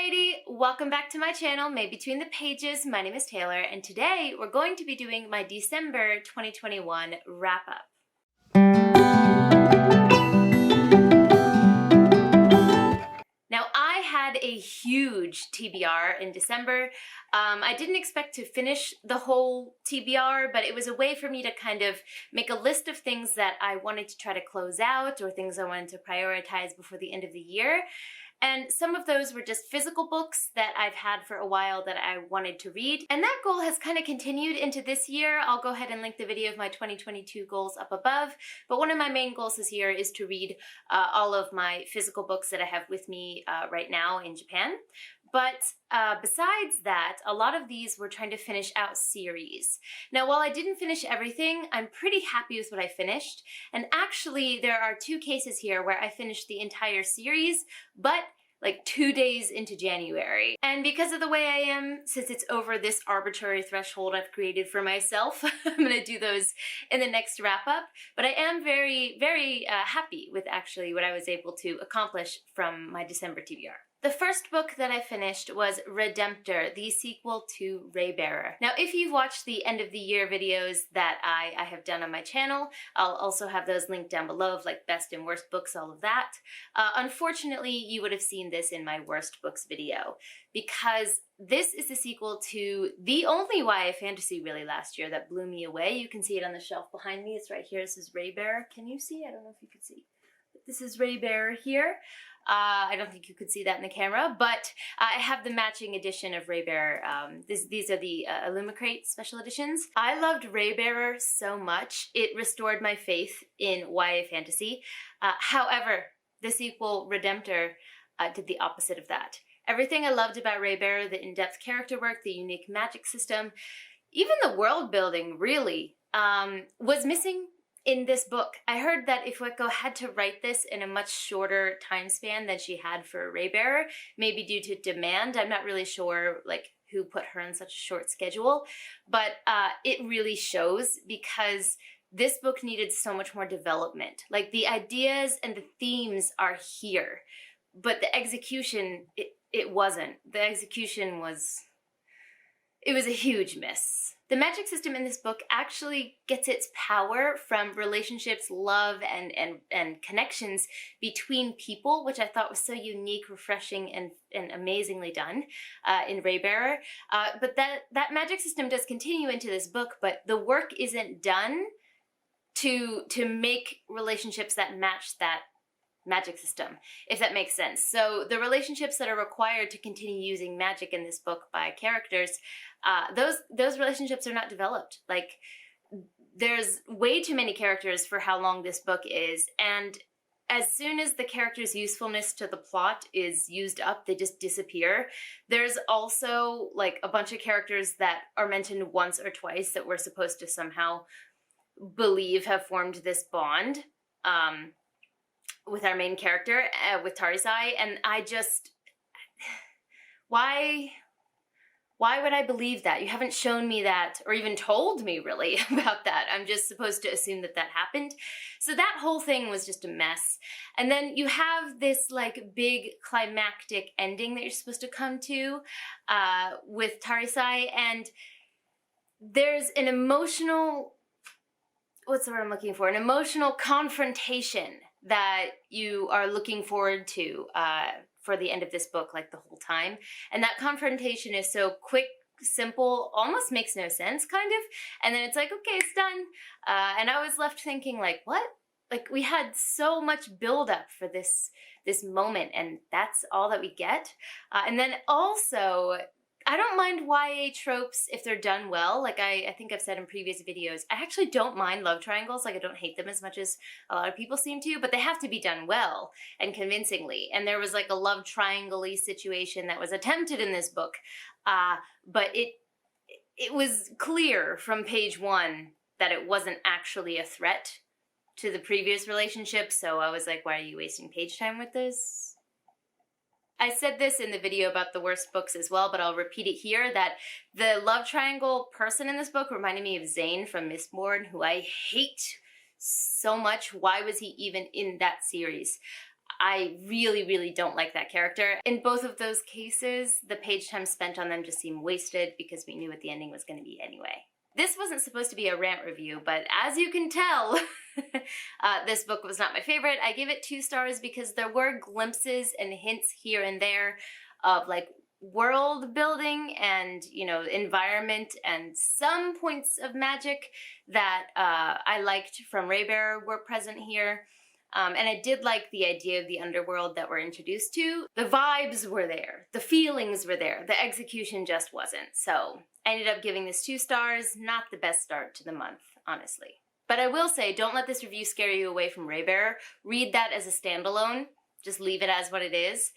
matey! Welcome back to my channel, May Between the Pages. My name is Taylor, and today we're going to be doing my December 2021 wrap-up. Now, I had a huge TBR in December. I didn't expect to finish the whole TBR, but it was a way for me to kind of make a list of things that I wanted to try to close out or things I wanted to prioritize before the end of the year. And some of those were just physical books that I've had for a while that I wanted to read. And that goal has kind of continued into this year. I'll go ahead and link the video of my 2022 goals up above. But one of my main goals this year is to read all of my physical books that I have with me right now in Japan. But besides that, a lot of these were trying to finish out series. Now, while I didn't finish everything, I'm pretty happy with what I finished. And actually, there are two cases here where I finished the entire series, but like 2 days into January. And because of the way I am, since it's over this arbitrary threshold I've created for myself, I'm gonna do those in the next wrap up. But I am very, very happy with actually what I was able to accomplish from my December TBR. The first book that I finished was Redemptor, the sequel to Raybearer. Now, if you've watched the end of the year videos that I have done on my channel, I'll also have those linked down below of like best and worst books, all of that. Unfortunately, you would have seen this in my worst books video because this is the sequel to the only YA fantasy really last year that blew me away. You can see it on the shelf behind me. It's right here. This is Raybearer. Can you see? I don't know if you can see. But this is Raybearer here. I don't think you could see that in the camera, but I have the matching edition of Raybearer. These are the Illumicrate special editions. I loved Raybearer so much, it restored my faith in YA fantasy. However, the sequel, Redemptor, did the opposite of that. Everything I loved about Raybearer, the in-depth character work, the unique magic system, even the world building, really, was missing in this book. I heard that Ifueko had to write this in a much shorter time span than she had for Raybearer, maybe due to demand. I'm not really sure like who put her on such a short schedule, but it really shows because this book needed so much more development. Like the ideas and the themes are here, but the execution, it wasn't. The execution was, it was a huge miss. The magic system in this book actually gets its power from relationships, love, and connections between people, which I thought was so unique, refreshing, and amazingly done in Raybearer. But that magic system does continue into this book, but the work isn't done to make relationships that match that magic system, if that makes sense. So the relationships that are required to continue using magic in this book by characters, those relationships are not developed. Like, there's way too many characters for how long this book is, and as soon as the character's usefulness to the plot is used up, they just disappear. There's also like a bunch of characters that are mentioned once or twice that we're supposed to somehow believe have formed this bond with our main character, with Tarisai, and I just, why would I believe that? You haven't shown me that, or even told me really about that. I'm just supposed to assume that that happened. So that whole thing was just a mess. And then you have this like big climactic ending that you're supposed to come to with Tarisai, and there's an emotional, what's the word I'm looking for? An emotional confrontation that you are looking forward to for the end of this book, like the whole time. And that confrontation is so quick, simple, almost makes no sense, kind of. And then it's like, okay, it's done. And I was left thinking, like, what? Like, we had so much buildup for this moment, and that's all that we get. And then also, I don't mind YA tropes if they're done well. Like I think I've said in previous videos, I actually don't mind love triangles. Like I don't hate them as much as a lot of people seem to, but they have to be done well and convincingly. And there was like a love triangle-y situation that was attempted in this book, but it was clear from page 1 that it wasn't actually a threat to the previous relationship. So I was like, why are you wasting page time with this? I said this in the video about the worst books as well, but I'll repeat it here, that the love triangle person in this book reminded me of Zane from Mistborn, who I hate so much. Why was he even in that series? I really, really don't like that character. In both of those cases, the page time spent on them just seemed wasted because we knew what the ending was going to be anyway. This wasn't supposed to be a rant review, but as you can tell, this book was not my favorite. I gave it 2 stars because there were glimpses and hints here and there of like world building and, you know, environment and some points of magic that I liked from Raybearer were present here. And I did like the idea of the underworld that we're introduced to. The vibes were there, the feelings were there, the execution just wasn't. So I ended up giving this 2 stars, not the best start to the month, honestly. But I will say, don't let this review scare you away from Raybearer. Read that as a standalone, just leave it as what it is,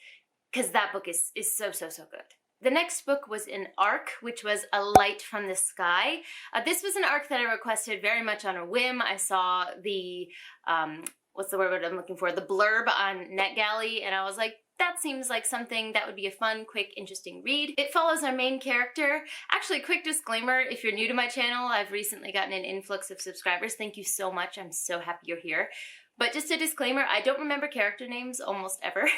because that book is so, so, so good. The next book was an arc, which was A Light from the Sky. This was an arc that I requested very much on a whim. I saw the, what's the word I'm looking for? The blurb on NetGalley, and I was like, that seems like something that would be a fun, quick, interesting read. It follows our main character. Actually, quick disclaimer, if you're new to my channel, I've recently gotten an influx of subscribers. Thank you so much. I'm so happy you're here. But just a disclaimer, I don't remember character names almost ever.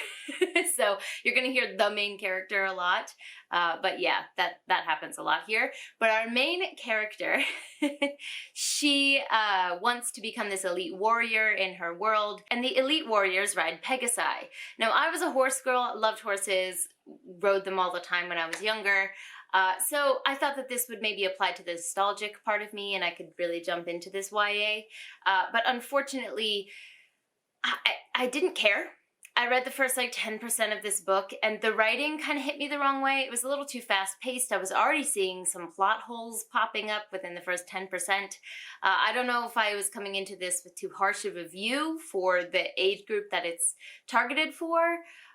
So you're gonna hear the main character a lot. But yeah, that happens a lot here. But our main character, she wants to become this elite warrior in her world, and the elite warriors ride Pegasi. Now, I was a horse girl, loved horses, rode them all the time when I was younger. So I thought that this would maybe apply to the nostalgic part of me and I could really jump into this YA. But unfortunately, I didn't care. I read the first like 10% of this book and the writing kind of hit me the wrong way. It was a little too fast paced. I was already seeing some plot holes popping up within the first 10%. I don't know if I was coming into this with too harsh of a view for the age group that it's targeted for,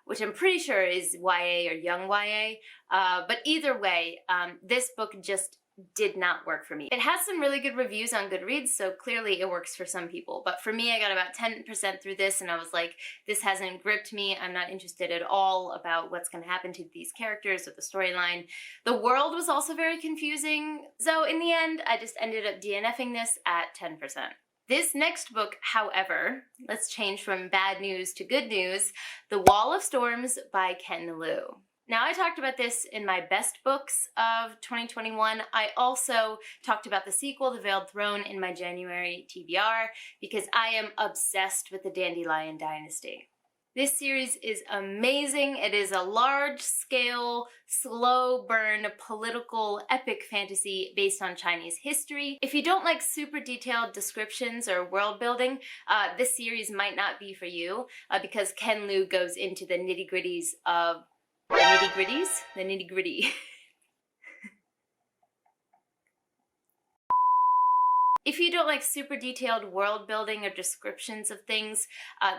which I'm pretty sure is YA or young YA. But either way, this book just did not work for me. It has some really good reviews on Goodreads, so clearly it works for some people. But for me, I got about 10% through this and I was like, this hasn't gripped me. I'm not interested at all about what's going to happen to these characters or the storyline. The world was also very confusing. So in the end, I just ended up DNFing this at 10%. This next book, however, let's change from bad news to good news, The Wall of Storms by Ken Liu. Now, I talked about this in my best books of 2021. I also talked about the sequel, The Veiled Throne, in my January TBR because I am obsessed with the Dandelion Dynasty. This series is amazing. It is a large-scale, slow-burn, political, epic fantasy based on Chinese history. If you don't like super detailed descriptions or world building, this series might not be for you because Ken Liu goes into the nitty-gritties of the nitty-gritty. If you don't like super detailed world building or descriptions of things,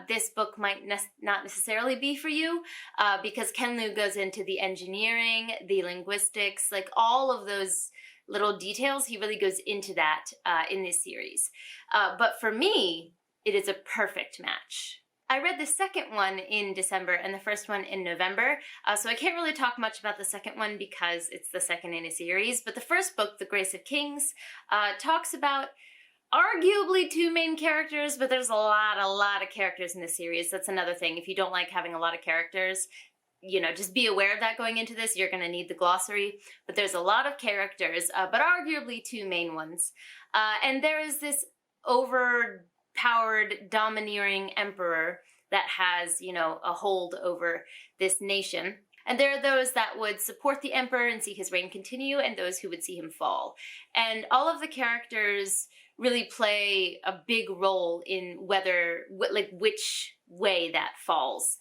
this book might not necessarily be for you because Ken Liu goes into the engineering, the linguistics, like all of those little details. He really goes into that in this series. But for me, it is a perfect match. I read the second one in December and the first one in November, so I can't really talk much about the second one because it's the second in a series, but the first book, The Grace of Kings, talks about arguably 2 main characters, but there's a lot of characters in this series. That's another thing. If you don't like having a lot of characters, you know, just be aware of that going into this. You're going to need the glossary, but there's a lot of characters, but arguably 2 main ones. And there is this overpowered, domineering emperor that has, you know, a hold over this nation. And there are those that would support the emperor and see his reign continue, and those who would see him fall. And all of the characters really play a big role in which way that falls.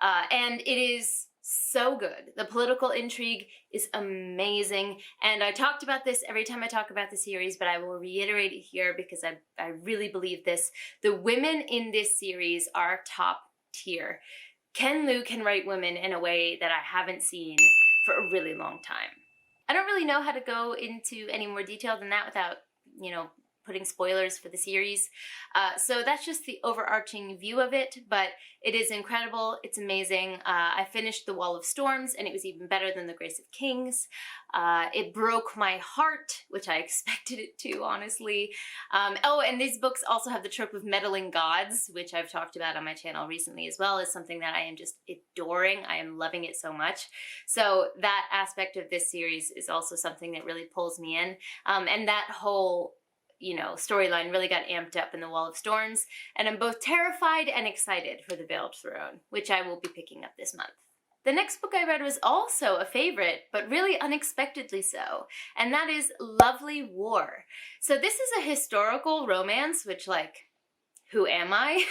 And it is so good. The political intrigue is amazing, and I talked about this every time I talk about the series, but I will reiterate it here because I really believe this. The women in this series are top tier. Ken Liu can write women in a way that I haven't seen for a really long time. I don't really know how to go into any more detail than that without, you know, putting spoilers for the series. So that's just the overarching view of it, but it is incredible. It's amazing. I finished The Wall of Storms, and it was even better than The Grace of Kings. It broke my heart, which I expected it to, honestly. Oh, and these books also have the trope of meddling gods, which I've talked about on my channel recently as well, as something that I am just adoring. I am loving it so much. So that aspect of this series is also something that really pulls me in. And that whole, storyline really got amped up in The Wall of Storms. And I'm both terrified and excited for The Veiled Throne, which I will be picking up this month. The next book I read was also a favorite, but really unexpectedly so, and that is Lovely War. So this is a historical romance, which, who am I?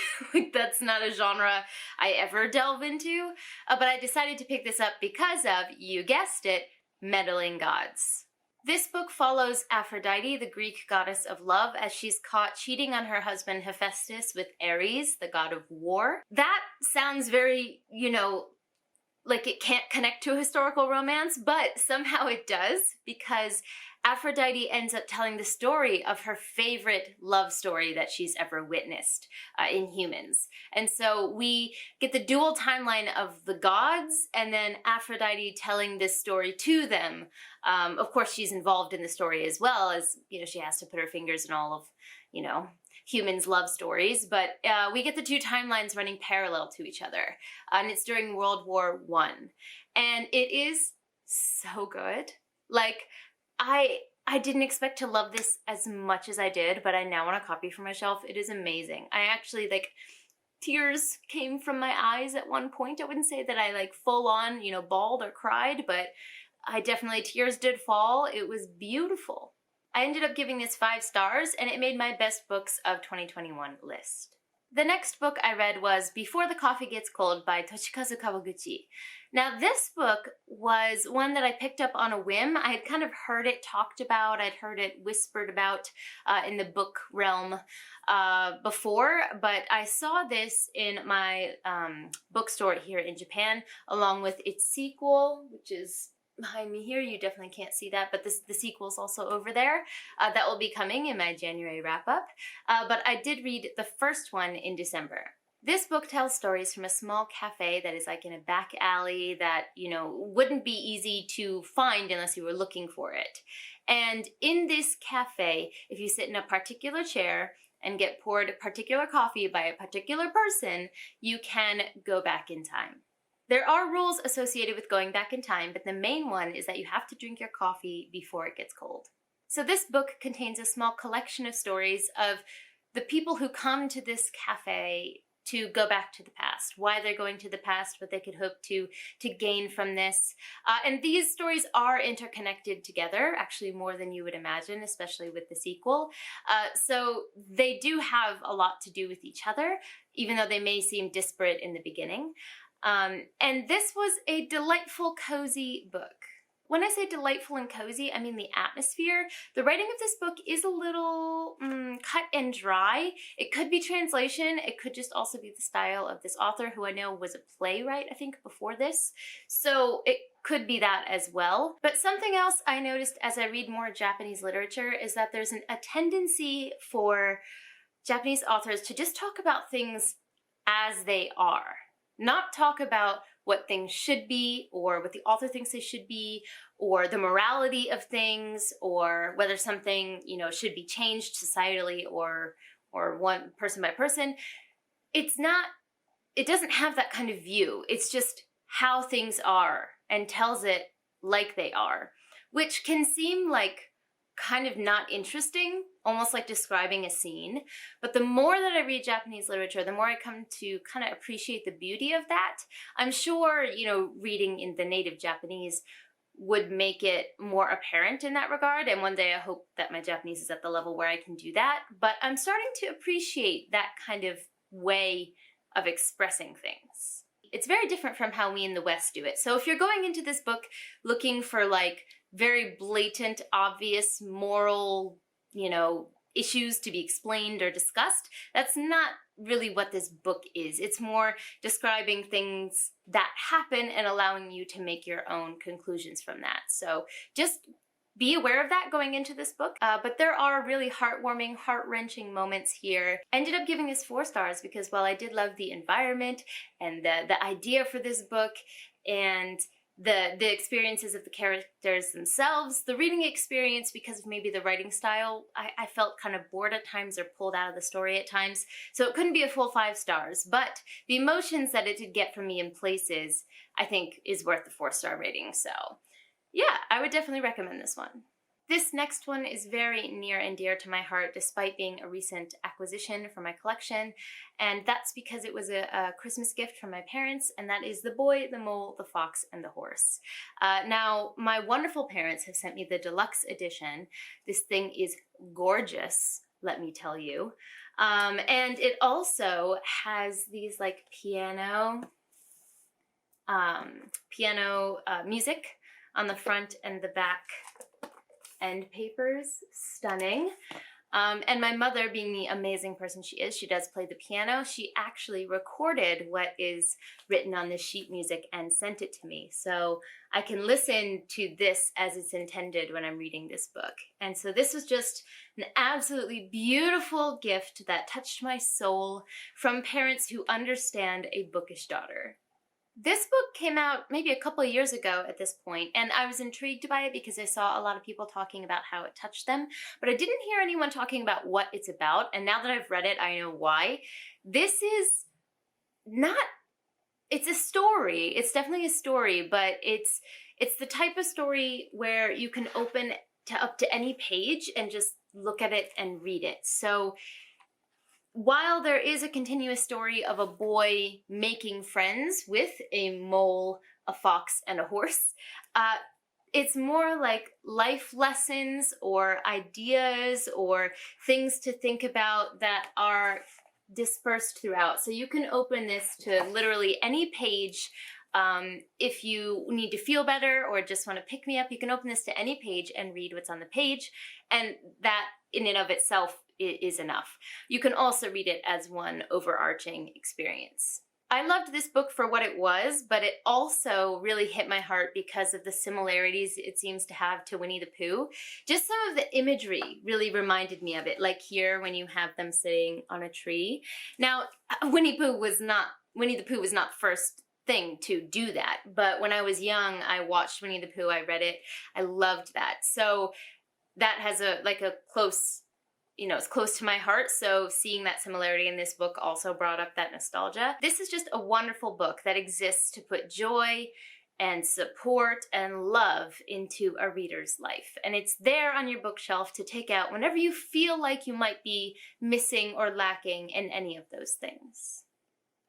That's not a genre I ever delve into, but I decided to pick this up because of, you guessed it, meddling gods. This book follows Aphrodite, the Greek goddess of love, as she's caught cheating on her husband Hephaestus with Ares, the god of war. That sounds very, like it can't connect to a historical romance, but somehow it does, because Aphrodite ends up telling the story of her favorite love story that she's ever witnessed in humans. And so we get the dual timeline of the gods and then Aphrodite telling this story to them. Of course, she's involved in the story as well, as, she has to put her fingers in all of, humans' love stories, but we get the two timelines running parallel to each other, and it's during World War I, and it is so good. I didn't expect to love this as much as I did, but I now want a copy for my shelf. It is amazing. I actually, tears came from my eyes at one point. I wouldn't say that I, full on, bawled or cried, but tears did fall. It was beautiful. I ended up giving this 5 stars, and it made my best books of 2021 list. The next book I read was Before the Coffee Gets Cold by Toshikazu Kawaguchi. Now this book was one that I picked up on a whim. I had kind of heard it talked about, I'd heard it whispered about in the book realm before, but I saw this in my bookstore here in Japan, along with its sequel, which is behind me here. You definitely can't see that, but the sequel's also over there. That will be coming in my January wrap-up. But I did read the first one in December. This book tells stories from a small cafe that is in a back alley that, wouldn't be easy to find unless you were looking for it. And in this cafe, if you sit in a particular chair and get poured particular coffee by a particular person, you can go back in time. There are rules associated with going back in time, but the main one is that you have to drink your coffee before it gets cold. So this book contains a small collection of stories of the people who come to this cafe to go back to the past, why they're going to the past, what they could hope to gain from this. And these stories are interconnected together, actually more than you would imagine, especially with the sequel. So they do have a lot to do with each other, even though they may seem disparate in the beginning. And this was a delightful, cozy book. When I say delightful and cozy, I mean the atmosphere. The writing of this book is a little cut and dry. It could be translation. It could just also be the style of this author, who I know was a playwright, I think, before this. So it could be that as well. But something else I noticed as I read more Japanese literature is that there's a tendency for Japanese authors to just talk about things as they are. Not talk about what things should be, or what the author thinks they should be, or the morality of things, or whether something, should be changed societally or one person by person. It doesn't have that kind of view. It's just how things are and tells it like they are, which can seem kind of not interesting, almost like describing a scene. But the more that I read Japanese literature, the more I come to kind of appreciate the beauty of that. I'm sure, reading in the native Japanese would make it more apparent in that regard. And one day I hope that my Japanese is at the level where I can do that. But I'm starting to appreciate that kind of way of expressing things. It's very different from how we in the West do it. So if you're going into this book looking for very blatant, obvious moral, issues to be explained or discussed, that's not really what this book is. It's more describing things that happen and allowing you to make your own conclusions from that. So just be aware of that going into this book, but there are really heartwarming, heart-wrenching moments here. I ended up giving this 4 stars because while I did love the environment and the idea for this book and the experiences of the characters themselves, the reading experience, because of maybe the writing style, I felt kind of bored at times or pulled out of the story at times, so it couldn't be a full 5 stars, but the emotions that it did get from me in places, I think, is worth the 4-star rating. So yeah, I would definitely recommend this one. This next one is very near and dear to my heart despite being a recent acquisition for my collection, and that's because it was a Christmas gift from my parents, and that is The Boy, the Mole, the Fox, and the Horse. Now, my wonderful parents have sent me the deluxe edition. This thing is gorgeous, let me tell you. And it also has these like piano music on the front and the back end papers. Stunning. And my mother, being the amazing person she is, she does play the piano. She actually recorded what is written on the sheet music and sent it to me. So I can listen to this as it's intended when I'm reading this book. And so this was just an absolutely beautiful gift that touched my soul from parents who understand a bookish daughter. This book came out maybe a couple of years ago at this point, and I was intrigued by it because I saw a lot of people talking about how it touched them, but I didn't hear anyone talking about what it's about, and now that I've read it, I know why. This is not, it's a story. It's definitely a story, but it's the type of story where you can open to up to any page and just look at it and read it. So while there is a continuous story of a boy making friends with a mole, a fox, and a horse, it's more like life lessons or ideas or things to think about that are dispersed throughout. So you can open this to literally any page. If you need to feel better or just want to pick me up, you can open this to any page and read what's on the page, and that in and of itself is enough. You can also read it as one overarching experience. I loved this book for what it was, but it also really hit my heart because of the similarities it seems to have to Winnie the Pooh. Just some of the imagery really reminded me of it, like here when you have them sitting on a tree. Now, Winnie the Pooh was not the first thing to do that, but when I was young, I watched Winnie the Pooh, I read it, I loved that. So that has a close, it's close to my heart, so seeing that similarity in this book also brought up that nostalgia. This is just a wonderful book that exists to put joy and support and love into a reader's life. And it's there on your bookshelf to take out whenever you feel like you might be missing or lacking in any of those things.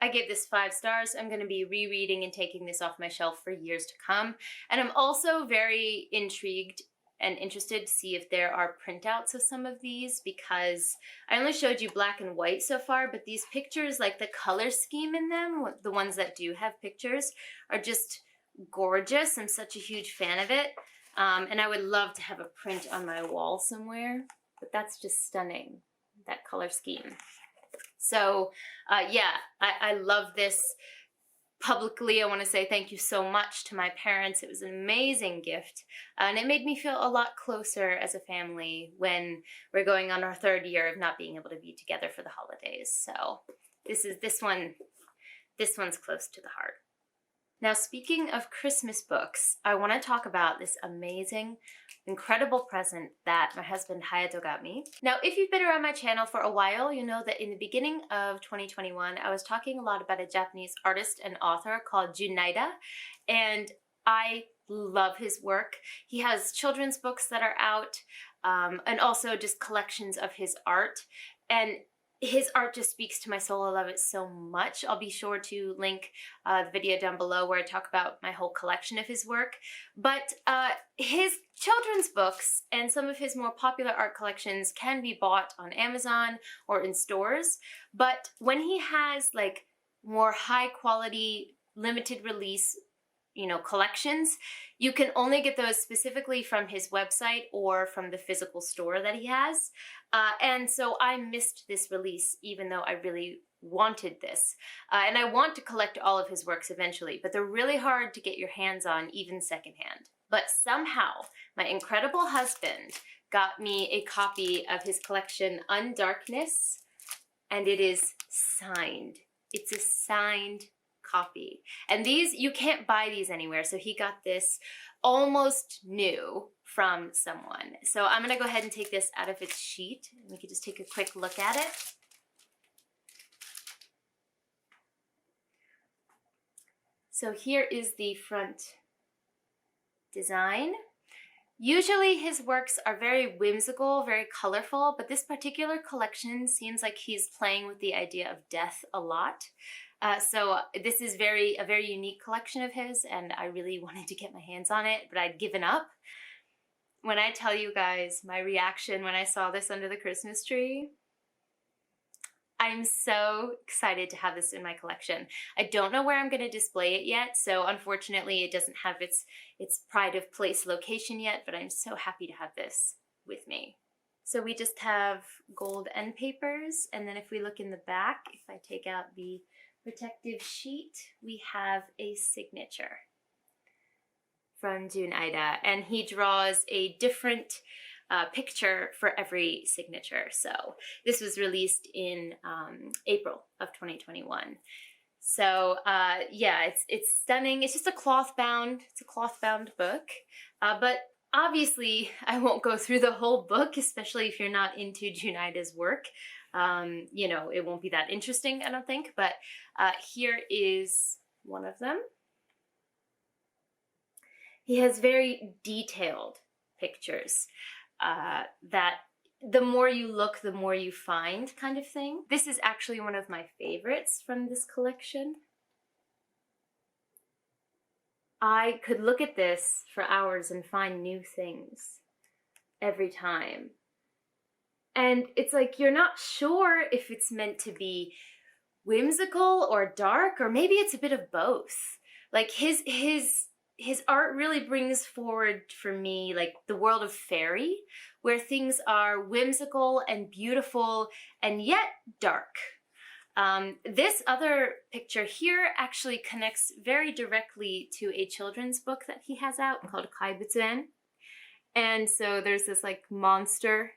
I gave this 5 stars. I'm going to be rereading and taking this off my shelf for years to come. And I'm also very intrigued and interested to see if there are printouts of some of these, because I only showed you black and white so far, but these pictures, like the color scheme in them, the ones that do have pictures, are just gorgeous. I'm such a huge fan of it. And I would love to have a print on my wall somewhere, but that's just stunning, that color scheme. So yeah, I love this. Publicly, I want to say thank you so much to my parents. It was an amazing gift, and it made me feel a lot closer as a family when we're going on our 3rd year of not being able to be together for the holidays. So this one's close to the heart. Now, speaking of Christmas books, I want to talk about this amazing, incredible present that my husband Hayato got me. Now, if you've been around my channel for a while, you know that in the beginning of 2021, I was talking a lot about a Japanese artist and author called Junaida, and I love his work. He has children's books that are out, and also just collections of his art, and his art just speaks to my soul. I love it so much. I'll be sure to link the video down below where I talk about my whole collection of his work. But his children's books and some of his more popular art collections can be bought on Amazon or in stores. But when he has like more high quality, limited release collections, you can only get those specifically from his website or from the physical store that he has. And so I missed this release, even though I really wanted this. And I want to collect all of his works eventually, but they're really hard to get your hands on, even secondhand. But somehow, my incredible husband got me a copy of his collection, Undarkness, and it is signed. It's a signed copy. And these, you can't buy these anywhere, so he got this almost new from someone. So I'm gonna go ahead and take this out of its sheet, and we can just take a quick look at it. So here is the front design. Usually his works are very whimsical, very colorful, but this particular collection seems like he's playing with the idea of death a lot. So this is a very unique collection of his, and I really wanted to get my hands on it, but I'd given up. When I tell you guys my reaction when I saw this under the Christmas tree, I'm so excited to have this in my collection. I don't know where I'm going to display it yet, so unfortunately it doesn't have its pride of place location yet, but I'm so happy to have this with me. So we just have gold end papers, and then if we look in the back, if I take out the protective sheet, we have a signature from Junaida, and he draws a different picture for every signature. So this was released in April of 2021. So yeah, it's stunning. It's just a cloth bound book, but obviously I won't go through the whole book, especially if you're not into Junaida's work. You know, it won't be that interesting, I don't think, but here is one of them. He has very detailed pictures that the more you look, the more you find kind of thing. This is actually one of my favorites from this collection. I could look at this for hours and find new things every time. And it's like you're not sure if it's meant to be whimsical or dark, or maybe it's a bit of both. Like his art really brings forward for me like the world of fairy, where things are whimsical and beautiful and yet dark. This other picture here actually connects very directly to a children's book that he has out called Kaibutsuren. And so there's this like monster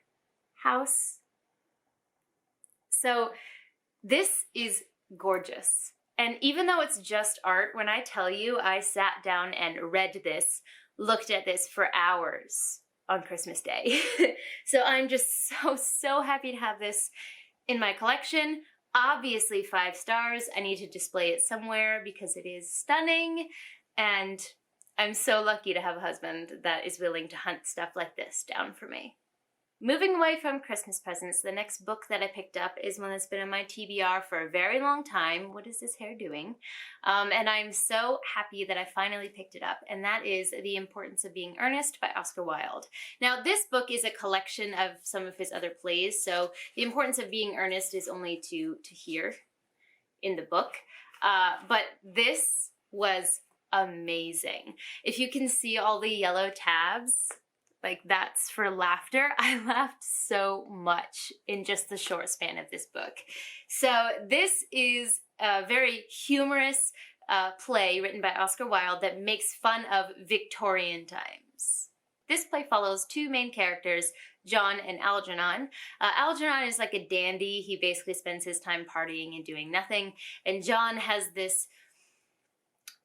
house. So this is gorgeous. And even though it's just art, when I tell you I sat down and read this, looked at this for hours on Christmas Day. So I'm just so happy to have this in my collection. Obviously 5 stars. I need to display it somewhere because it is stunning. And I'm so lucky to have a husband that is willing to hunt stuff like this down for me. Moving away from Christmas presents, the next book that I picked up is one that's been on my TBR for a very long time. What is this hair doing? And I'm so happy that I finally picked it up, and that is The Importance of Being Earnest by Oscar Wilde. Now, this book is a collection of some of his other plays, so The Importance of Being Earnest is only to hear in the book. But this was amazing. If you can see all the yellow tabs, like that's for laughter. I laughed so much in just the short span of this book. So this is a very humorous play written by Oscar Wilde that makes fun of Victorian times. This play follows 2 main characters, John and Algernon. Algernon is like a dandy. He basically spends his time partying and doing nothing. And John has this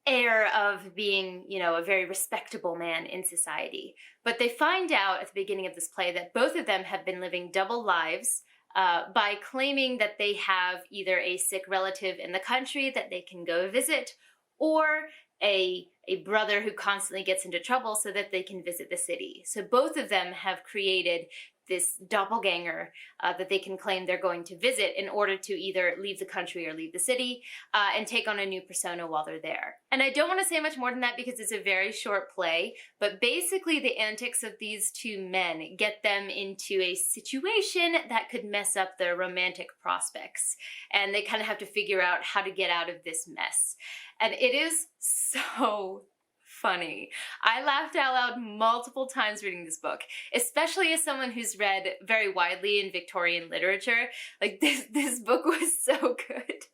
air of being, you know, a very respectable man in society. But they find out at the beginning of this play that both of them have been living double lives by claiming that they have either a sick relative in the country that they can go visit, or a brother who constantly gets into trouble so that they can visit the city. So both of them have created this doppelganger that they can claim they're going to visit in order to either leave the country or leave the city and take on a new persona while they're there. And I don't want to say much more than that because it's a very short play, but basically the antics of these 2 men get them into a situation that could mess up their romantic prospects. And they kind of have to figure out how to get out of this mess. And it is so funny. I laughed out loud multiple times reading this book, especially as someone who's read very widely in Victorian literature. Like this book was so good.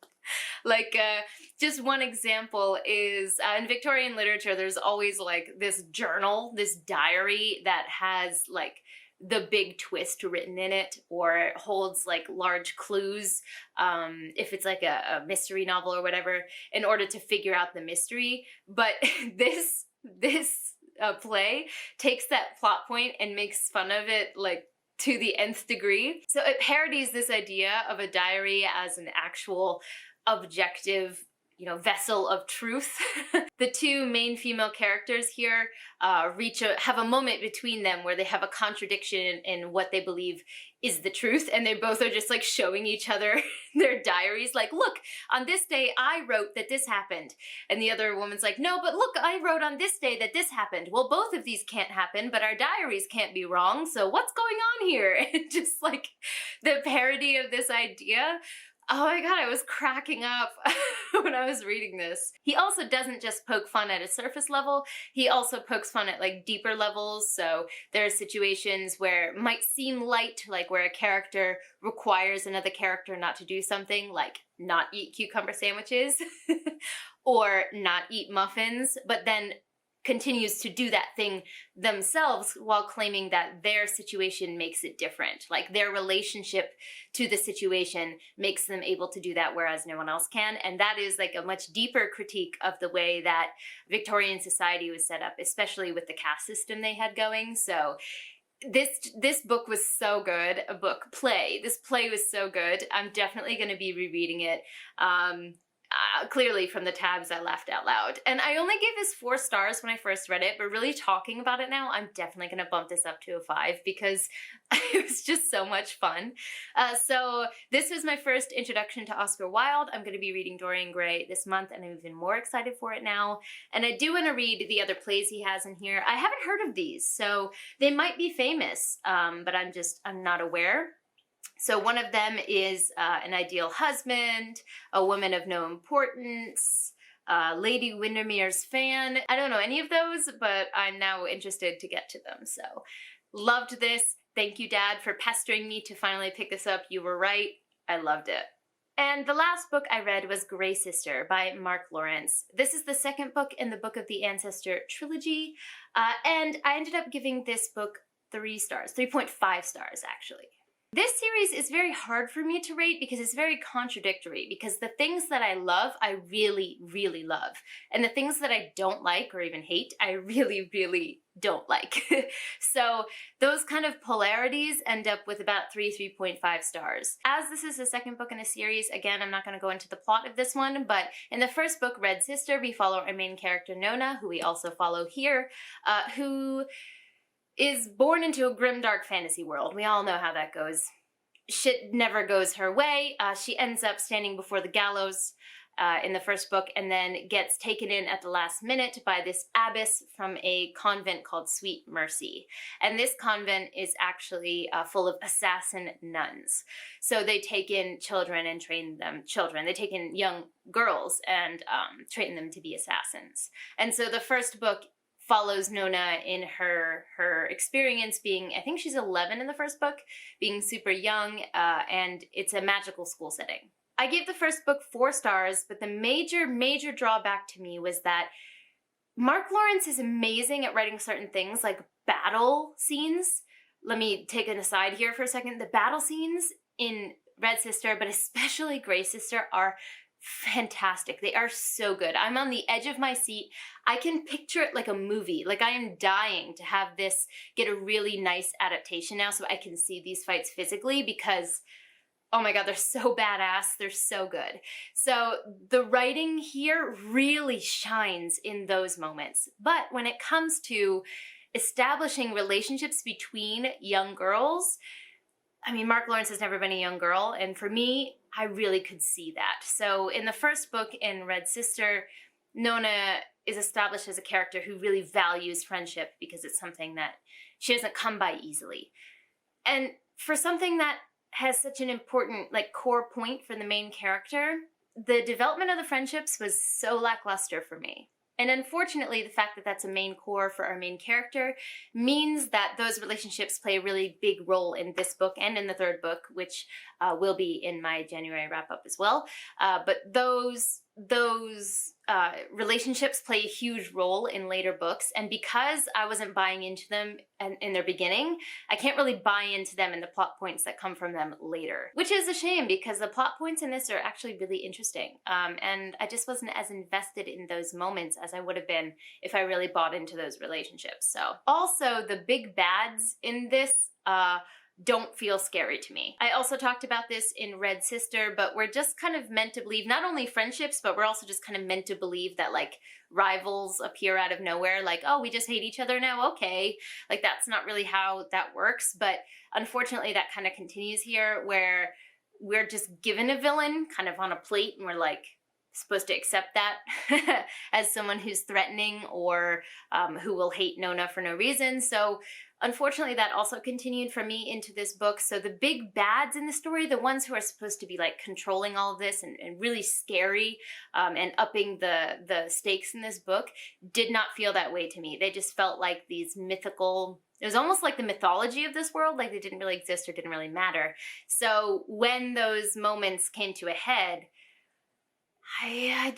Like, just one example is in Victorian literature, there's always like this journal, this diary that has like the big twist written in it, or holds like large clues, if it's like a mystery novel or whatever, in order to figure out the mystery. But this play takes that plot point and makes fun of it like to the nth degree. So it parodies this idea of a diary as an actual objective, vessel of truth. The two main female characters here have a moment between them where they have a contradiction in what they believe is the truth, and they both are just like showing each other their diaries, like, look, on this day I wrote that this happened, and the other woman's like, no, but look, I wrote on this day that this happened. Well, both of these can't happen, but our diaries can't be wrong, so what's going on here? And just like the parody of this idea. Oh my god, I was cracking up when I was reading this. He also doesn't just poke fun at a surface level, he also pokes fun at like deeper levels. So there are situations where it might seem light, like where a character requires another character not to do something, like not eat cucumber sandwiches or not eat muffins, but then continues to do that thing themselves while claiming that their situation makes it different. Like their relationship to the situation makes them able to do that, whereas no one else can. And that is like a much deeper critique of the way that Victorian society was set up, especially with the caste system they had going. So this book was so good. This play was so good. I'm definitely going to be rereading it. Clearly from the tabs I laughed out loud. And I only gave this 4 stars when I first read it, but really talking about it now, I'm definitely going to bump this up to a 5 because it was just so much fun. So this was my first introduction to Oscar Wilde. I'm going to be reading Dorian Gray this month, and I'm even more excited for it now. And I do want to read the other plays he has in here. I haven't heard of these, so they might be famous, but I'm not aware. So one of them is An Ideal Husband, A Woman of No Importance, Lady Windermere's Fan. I don't know any of those, but I'm now interested to get to them. So loved this. Thank you, Dad, for pestering me to finally pick this up. You were right. I loved it. And the last book I read was Grey Sister by Mark Lawrence. This is the second book in the Book of the Ancestor trilogy, and I ended up giving this book 3 stars, 3.5 stars actually. This series is very hard for me to rate because it's very contradictory, because the things that I love, I really, really love. And the things that I don't like or even hate, I really, really don't like. So those kind of polarities end up with about 3.5 stars. As this is the second book in a series, again, I'm not going to go into the plot of this one, but in the first book, Red Sister, we follow our main character, Nona, who we also follow here, who is born into a grim, dark fantasy world. We all know how that goes. Shit never goes her way. She ends up standing before the gallows in the first book, and then gets taken in at the last minute by this abbess from a convent called Sweet Mercy. And this convent is actually full of assassin nuns. So they take in children and train them. They take in young girls and train them to be assassins. And so the first book follows Nona in her experience being, I think she's 11 in the first book, being super young, and it's a magical school setting. I gave the first book 4 stars, but the major drawback to me was that Mark Lawrence is amazing at writing certain things like battle scenes. Let me take an aside here for a second. The battle scenes in Red Sister, but especially Grey Sister, are fantastic. They are so good. I'm on the edge of my seat. I can picture it like a movie. Like I am dying to have this get a really nice adaptation now so I can see these fights physically, because oh my god, they're so badass. They're so good. So the writing here really shines in those moments. But when it comes to establishing relationships between young girls, I mean, Mark Lawrence has never been a young girl, and for me, I really could see that. So in the first book, in Red Sister, Nona is established as a character who really values friendship because it's something that she doesn't come by easily. And for something that has such an important, like, core point for the main character, the development of the friendships was so lackluster for me. And unfortunately, the fact that that's a main core for our main character means that those relationships play a really big role in this book and in the third book, which will be in my January wrap-up as well. But those relationships play a huge role in later books, and because I wasn't buying into them in their beginning, I can't really buy into them and the plot points that come from them later, which is a shame because the plot points in this are actually really interesting, and I just wasn't as invested in those moments as I would have been if I really bought into those relationships. So also the big bads in this don't feel scary to me. I also talked about this in Red Sister, but we're just kind of meant to believe not only friendships, but we're also just kind of meant to believe that like rivals appear out of nowhere, like, oh, we just hate each other now, okay. Like that's not really how that works, but unfortunately that kind of continues here where we're just given a villain kind of on a plate and we're like, supposed to accept that as someone who's threatening or who will hate Nona for no reason. So unfortunately, that also continued for me into this book. So the big bads in the story, the ones who are supposed to be like controlling all of this and really scary and upping the stakes in this book, did not feel that way to me. They just felt like these mythical, it was almost like the mythology of this world, like they didn't really exist or didn't really matter. So when those moments came to a head, I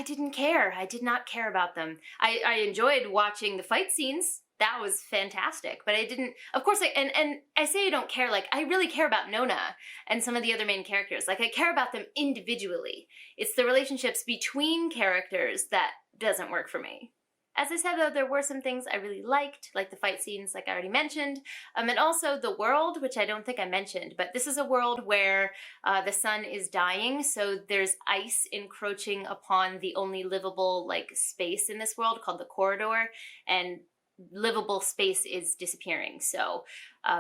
didn't care. I did not care about them. I enjoyed watching the fight scenes. That was fantastic. But I didn't, of course, and I say I don't care, like, I really care about Nona and some of the other main characters. Like, I care about them individually. It's the relationships between characters that doesn't work for me. As I said, though, there were some things I really liked, like the fight scenes, like I already mentioned, and also the world, which I don't think I mentioned, but this is a world where the sun is dying, so there's ice encroaching upon the only livable, like, space in this world called the corridor, and livable space is disappearing. So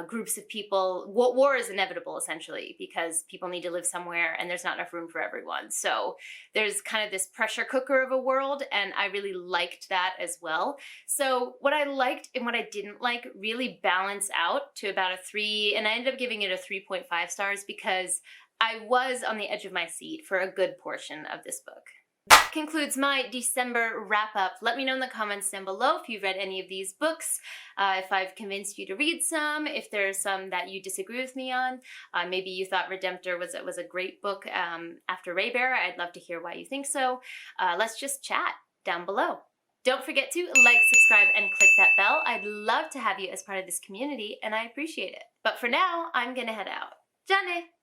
groups of people, war is inevitable essentially because people need to live somewhere and there's not enough room for everyone. So there's kind of this pressure cooker of a world, and I really liked that as well. So what I liked and what I didn't like really balance out to about a 3, and I ended up giving it a 3.5 stars because I was on the edge of my seat for a good portion of this book. That concludes my December wrap-up. Let me know in the comments down below if you've read any of these books, if I've convinced you to read some, if there's some that you disagree with me on. Maybe you thought Redemptor was a great book after Raybearer. I'd love to hear why you think so. Let's just chat down below. Don't forget to like, subscribe, and click that bell. I'd love to have you as part of this community, and I appreciate it. But for now, I'm gonna head out. Jane!